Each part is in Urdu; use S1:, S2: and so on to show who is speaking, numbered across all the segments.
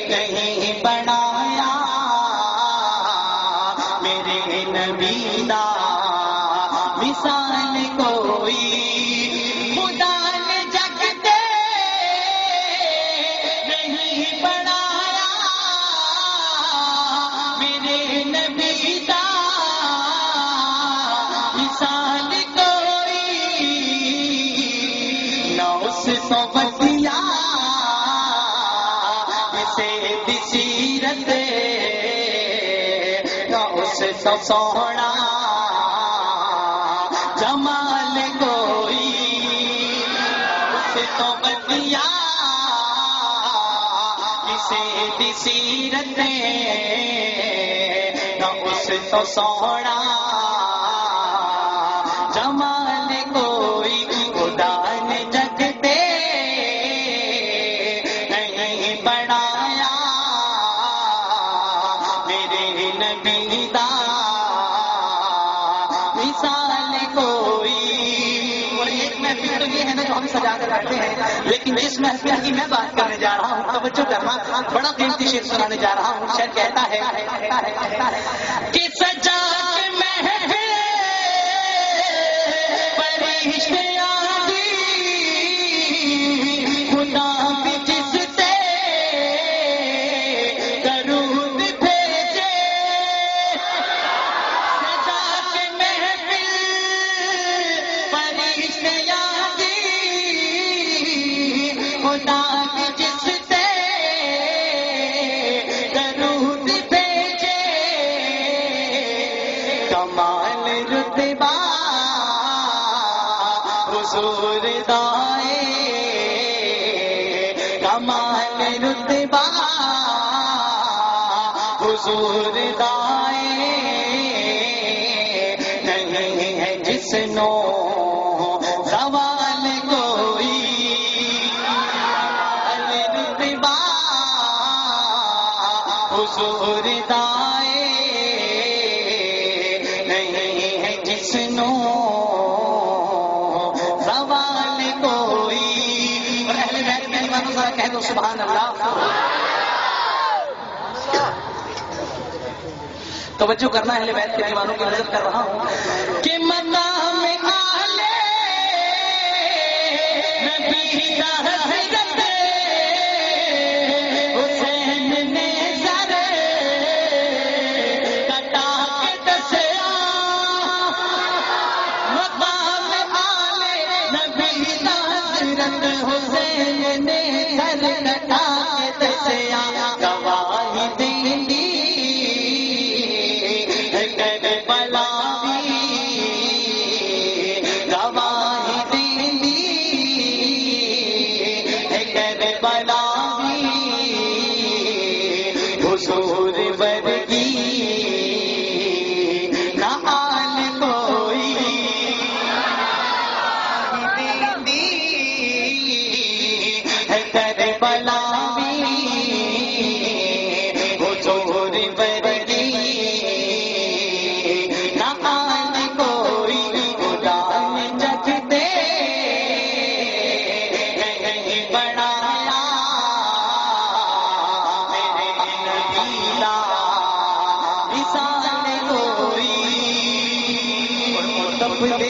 S1: نہیں بنایا میرے نبی دا مثال کوئی خدا نے جگ دے نہیں بنایا میرے نبی دا مثال کوئی نہ اس تو بدیا سیرت نہ اس تو سونا جمال کوئی اس تو بدیا کسے بھی سیرت نہ اس تو سونا جمال کوئی خدا نے جگ دے نہیں بنایا نبی دا مثال کوئی. اور ایک محفل تو یہ ہے نا جو ہم سجا کر رکھتے ہیں، لیکن جس محفل کی میں بات کرنے جا رہا ہوں توجہ کرنا، بڑا قیمتی شعر سنانے جا رہا ہوں. شعر کہتا ہے کہ سجا کے محفل فرشتے آدھی خدا بھی جس سے درود بھیجے سجا کے محفل فرشتے آدھی خدا بھی جس سے درود بھیجے کمال رتبہ حضور دائے کمال رتبہ حضور دائے نہیں ہے جس نو سوال کوئی رتبہ حضور دائے نہیں ہے جس نو سوال کوئی. اور اہل بیت کے دیوانوں ذرا کہہ دو سبحان اللہ. توجہ کرنا، اہل بیت کے دیوانوں کی نظر کر رہا ہوں کہ مقام آلے نبی دا حضرت حسین نے سر کٹا کے دسیا مقام آلے نبی دا حضرت حسین نے سر کٹا کے دسیا گواہی دینی حضور ورگی نہ آل کوئی ہے کربلا بھی حضور ورگی نہ آل کوئی خدا نے جگ دے نہیں بنایا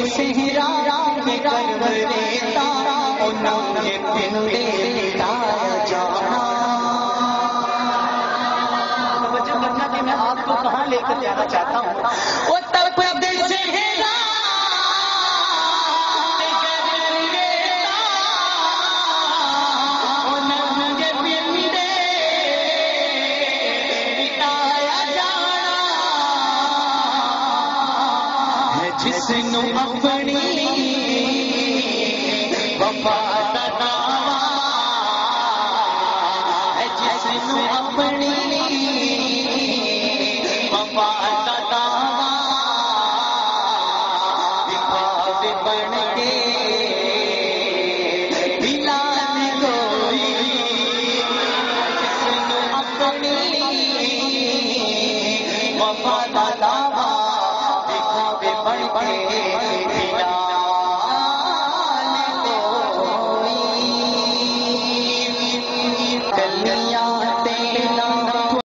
S1: صحرا کے کر دیتا انہوں نے پنڈے لٹایا جانا. توجہ کرنا کہ میں آپ کو کہاں لے کر جانا چاہتا ہوں. اتر پردیش صحرا کے کر دیتا انہوں نے پنڈے لٹایا جانا ہے جس نو اپنی وفا دا دعویٰ ہے جس نو اپنی وفا دا دعویٰ دکھاوے بن کے دلانے کوئی جس نو اپنی وفا دا دعویٰ دکھاوے بن کے